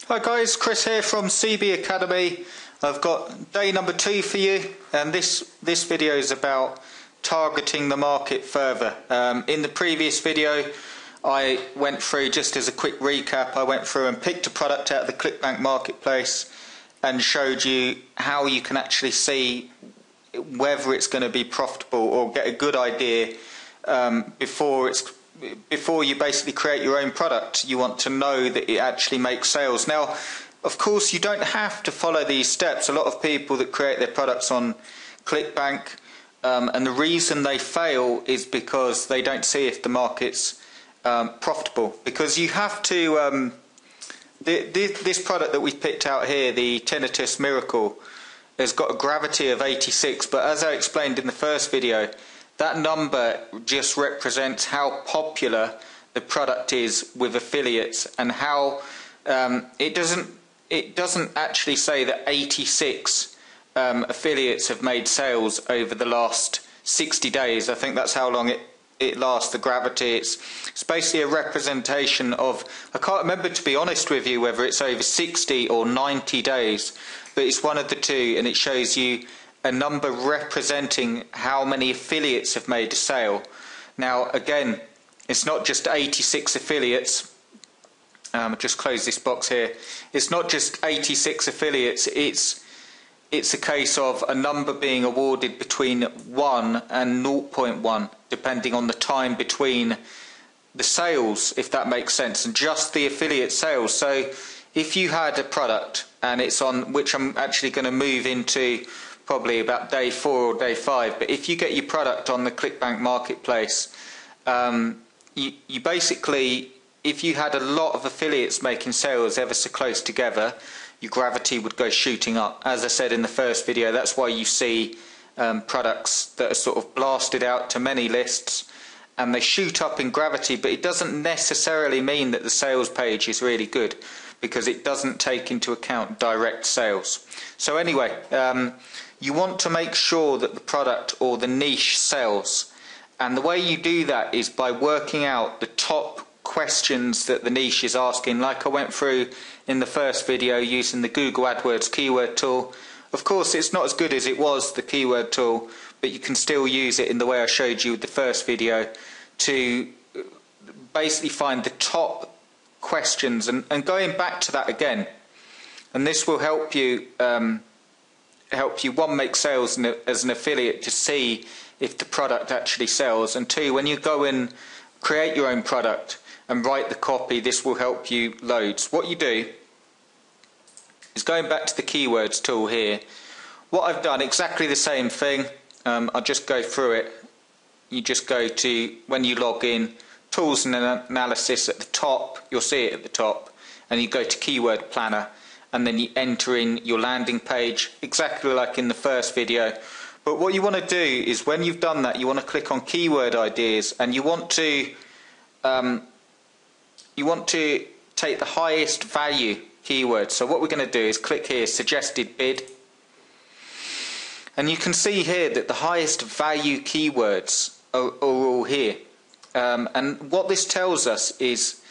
Hi guys, Chris here from CB Academy. I've got day number 2 for you, and this video is about targeting the market further. In the previous video I went through, just as a quick recap, I went through and picked a product out of the ClickBank marketplace and showed you how you can actually see whether it's going to be profitable or get a good idea before you basically create your own product. You want to know that it actually makes sales. Now, of course, you don't have to follow these steps. A lot of people that create their products on ClickBank, and the reason they fail is because they don't see if the market's profitable. Because you have to, this product that we've picked out here, the Tinnitus Miracle, has got a gravity of 86, but as I explained in the first video, that number just represents how popular the product is with affiliates, and how it doesn't actually say that 86 affiliates have made sales over the last 60 days. I think that's how long it lasts, the gravity. It's basically a representation of, I can't remember, to be honest with you, whether it's over 60 or 90 days, but it's one of the two, and it shows you a number representing how many affiliates have made a sale. Now again, it's not just 86 affiliates. Just close this box here. It's not just 86 affiliates. It's a case of a number being awarded between 1 and 0.1, depending on the time between the sales, if that makes sense, and just the affiliate sales. So if you had a product, and it's on, which I'm actually going to move into probably about day 4 or day 5, but if you get your product on the ClickBank marketplace, you basically, if you had a lot of affiliates making sales ever so close together, your gravity would go shooting up. As I said in the first video, that's why you see products that are sort of blasted out to many lists and they shoot up in gravity, but it doesn't necessarily mean that the sales page is really good, because it doesn't take into account direct sales. So anyway, you want to make sure that the product or the niche sells, and the way you do that is by working out the top questions that the niche is asking, like I went through in the first video using the Google AdWords keyword tool. Of course, it's not as good as it was, the keyword tool, but you can still use it in the way I showed you with the first video to basically find the top questions, and going back to that again, and this will help you one, make sales as an affiliate to see if the product actually sells, and 2, when you go and create your own product and write the copy, this will help you loads. What you do is, going back to the keywords tool here, what I've done, exactly the same thing. I'll just go through it. You just go to, when you log in, Tools and Analysis at the top, you'll see it at the top, and you go to Keyword Planner, and then you enter in your landing page, exactly like in the first video. But what you want to do is, when you've done that, you want to click on Keyword Ideas, and you want to take the highest value keyword. So what we're going to do is click here, Suggested Bid, and you can see here that the highest value keywords are all here. And what this tells us is,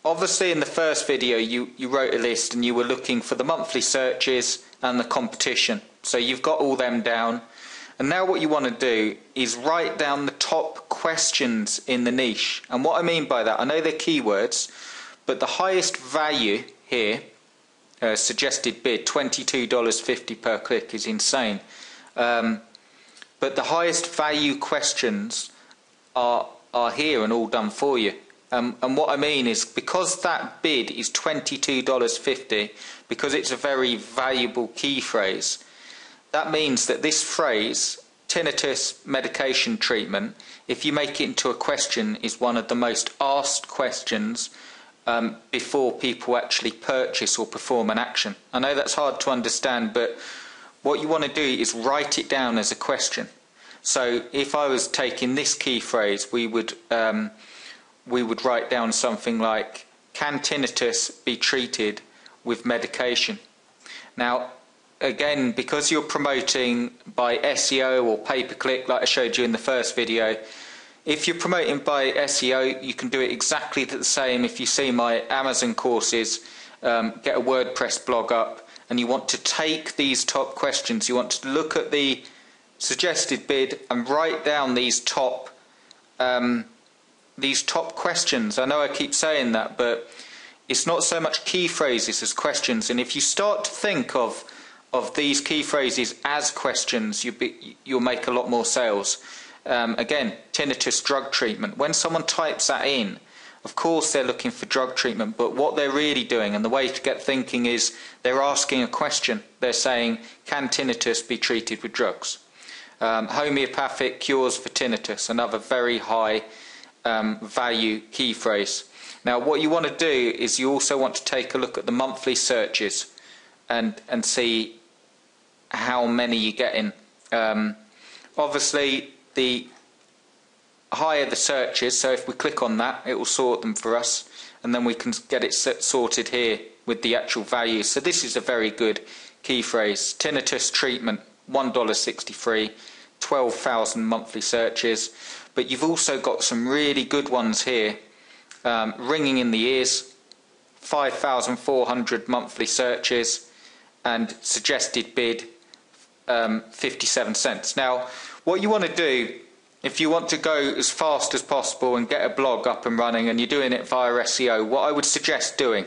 obviously in the first video you wrote a list and you were looking for the monthly searches and the competition. So you've got all them down. And now what you want to do is write down the top questions in the niche. And what I mean by that, I know they're keywords, but the highest value here, suggested bid, $22.50 per click, is insane. But the highest value questions are here and all done for you. And what I mean is, because that bid is $22.50, because it's a very valuable key phrase, that means that this phrase, tinnitus medication treatment, if you make it into a question, is one of the most asked questions before people actually purchase or perform an action. I know that's hard to understand, but what you want to do is write it down as a question. So if I was taking this key phrase, we would write down something like, can tinnitus be treated with medication? Now again, because you're promoting by SEO or pay-per-click, like I showed you in the first video, if you're promoting by SEO, you can do it exactly the same. If you see my Amazon courses, get a WordPress blog up, and you want to take these top questions, you want to look at the suggested bid and write down these top questions. I know I keep saying that, but it's not so much key phrases as questions, and if you start to think of these key phrases as questions, you'll make a lot more sales. Again, tinnitus drug treatment. When someone types that in, of course they're looking for drug treatment, but what they're really doing, and the way to get thinking, is they're asking a question. They're saying, can tinnitus be treated with drugs? Homeopathic cures for tinnitus, another very high value key phrase. Now what you want to do is you also want to take a look at the monthly searches and see how many you're getting. Obviously the higher the searches, so if we click on that, it will sort them for us, and then we can get it sorted here with the actual values. So this is a very good key phrase. Tinnitus treatment, $1.63, 12,000 monthly searches. But you've also got some really good ones here. Ringing in the ears, 5,400 monthly searches, and suggested bid 57 cents. Now what you want to do, if you want to go as fast as possible and get a blog up and running, and you're doing it via SEO, what I would suggest doing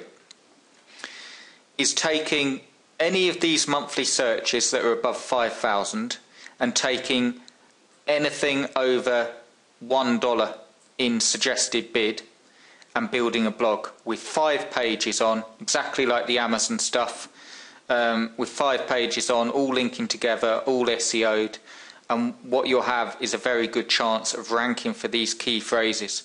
is taking any of these monthly searches that are above 5,000 and taking anything over $1 in suggested bid and building a blog with 5 pages on, exactly like the Amazon stuff, with 5 pages on, all linking together, all SEO'd, and what you'll have is a very good chance of ranking for these key phrases.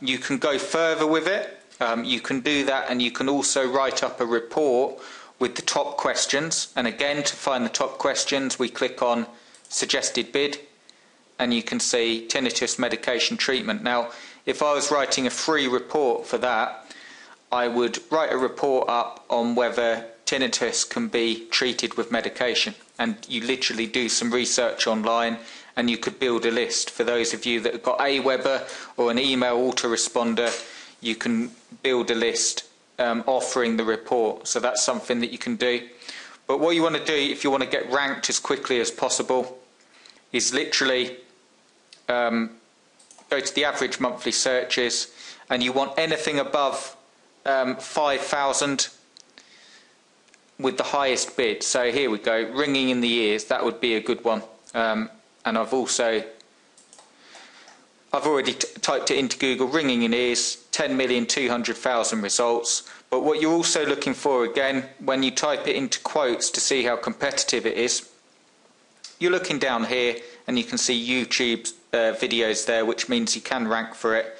You can go further with it. You can do that, and you can also write up a report with the top questions, and again, to find the top questions, we click on suggested bid, and you can see tinnitus medication treatment. Now if I was writing a free report for that, I would write a report up on whether tinnitus can be treated with medication, and you literally do some research online, and you could build a list. For those of you that have got Aweber or an email autoresponder, you can build a list offering the report. So that's something that you can do. But what you want to do if you want to get ranked as quickly as possible is literally go to the average monthly searches, and you want anything above 5,000 with the highest bid. So here we go, ringing in the ears, that would be a good one. And I've already typed it into Google, ringing in ears, 10,200,000 results. But what you're also looking for, again, when you type it into quotes to see how competitive it is, you're looking down here and you can see YouTube videos there, which means you can rank for it.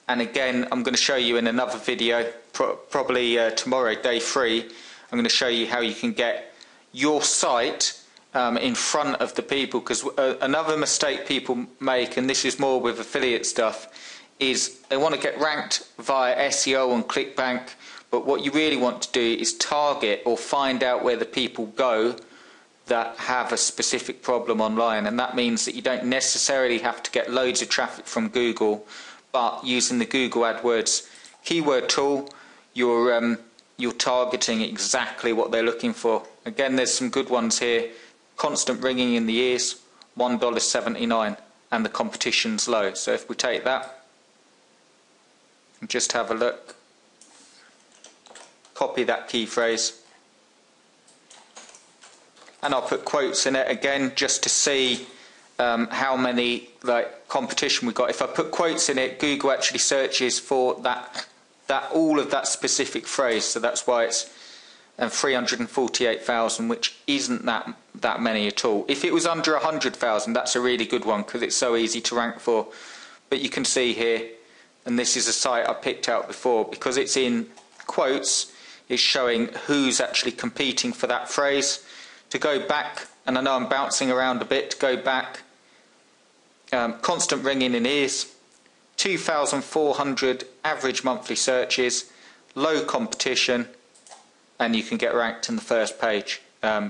And again, I'm going to show you in another video, probably tomorrow, day 3, I'm going to show you how you can get your site in front of the people, because another mistake people make, and this is more with affiliate stuff, is they want to get ranked via SEO and ClickBank, but what you really want to do is target or find out where the people go that have a specific problem online. And that means that you don't necessarily have to get loads of traffic from Google, but using the Google AdWords keyword tool, you're targeting exactly what they're looking for. Again, there's some good ones here. Constant ringing in the ears, $1.79, and the competition's low. So if we take that and just have a look, copy that key phrase, and I'll put quotes in it again just to see how many competition we've got. If I put quotes in it, Google actually searches for all of that specific phrase, so that's why it's 348,000, which isn't that many at all. If it was under 100,000, that's a really good one because it's so easy to rank for. But you can see here, and this is a site I picked out before, because it's in quotes, it's showing who's actually competing for that phrase. To go back, and I know I'm bouncing around a bit, to go back, constant ringing in ears, 2,400 average monthly searches, low competition, and you can get ranked in the first page.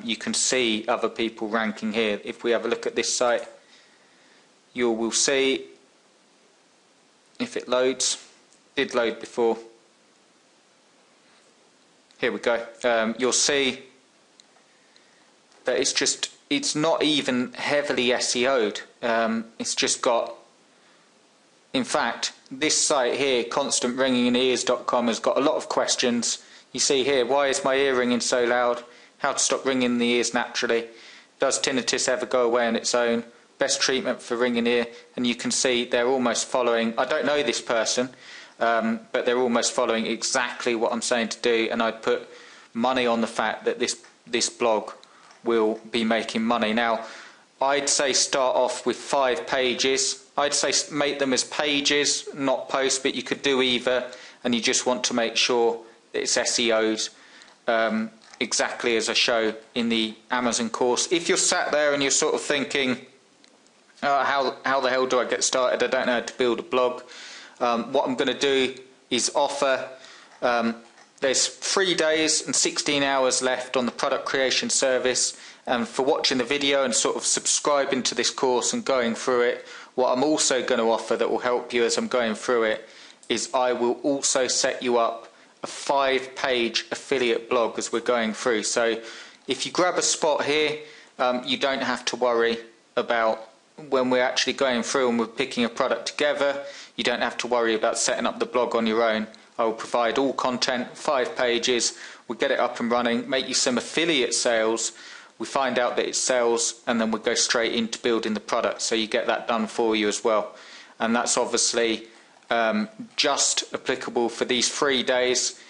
You can see other people ranking here. If we have a look at this site, you will see, if it loads, did load before, here we go. You'll see that it's not even heavily SEO'd. It's just got, in fact, this site here, constantringinginears.com, has got a lot of questions. You see here, why is my ear ringing so loud? How to stop ringing in the ears naturally? Does tinnitus ever go away on its own? Best treatment for ringing ear. And you can see they're almost following, I don't know this person, but they're almost following exactly what I'm saying to do, and I'd put money on the fact that this blog will be making money. Now, I'd say start off with 5 pages. I'd say make them as pages, not posts, but you could do either, and you just want to make sure that it's SEO'd exactly as I show in the Amazon course. If you're sat there and you're sort of thinking, how the hell do I get started? I don't know how to build a blog. What I'm going to do is offer, there's 3 days and 16 hours left on the product creation service, and for watching the video and sort of subscribing to this course and going through it, what I'm also going to offer that will help you as I'm going through it is I will also set you up a 5-page affiliate blog as we're going through. So if you grab a spot here, you don't have to worry about when we're actually going through and we're picking a product together. You don't have to worry about setting up the blog on your own. I will provide all content, 5 pages, we'll get it up and running, make you some affiliate sales, we find out that it sells, and then we go straight into building the product, so you get that done for you as well. And that's obviously just applicable for these 3 days,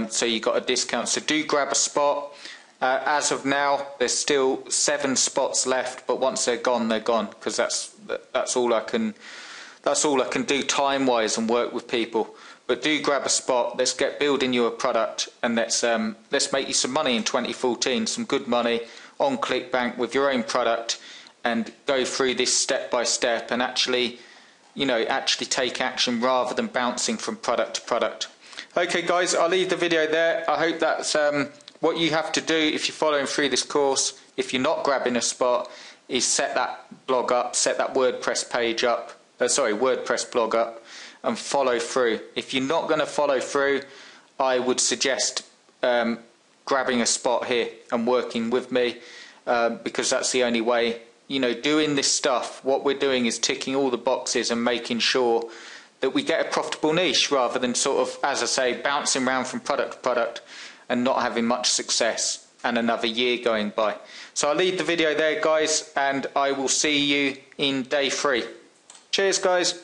so you got a discount, so do grab a spot. As of now, there's still 7 spots left, but once they're gone, because that's all I can do time-wise and work with people. But do grab a spot. Let's get building you a product, and let's make you some money in 2014, some good money on ClickBank with your own product, and go through this step by step and actually take action rather than bouncing from product to product. Okay, guys, I'll leave the video there. I hope that's what you have to do if you're following through this course. If you're not grabbing a spot, is set that blog up, set that WordPress page up, WordPress blog up, and follow through. If you're not going to follow through, I would suggest grabbing a spot here and working with me, because that's the only way. Doing this stuff, what we're doing is ticking all the boxes and making sure that we get a profitable niche, rather than sort of, as I say, bouncing around from product to product and not having much success and another year going by. So I'll leave the video there, guys, and I will see you in day 3. Cheers, guys.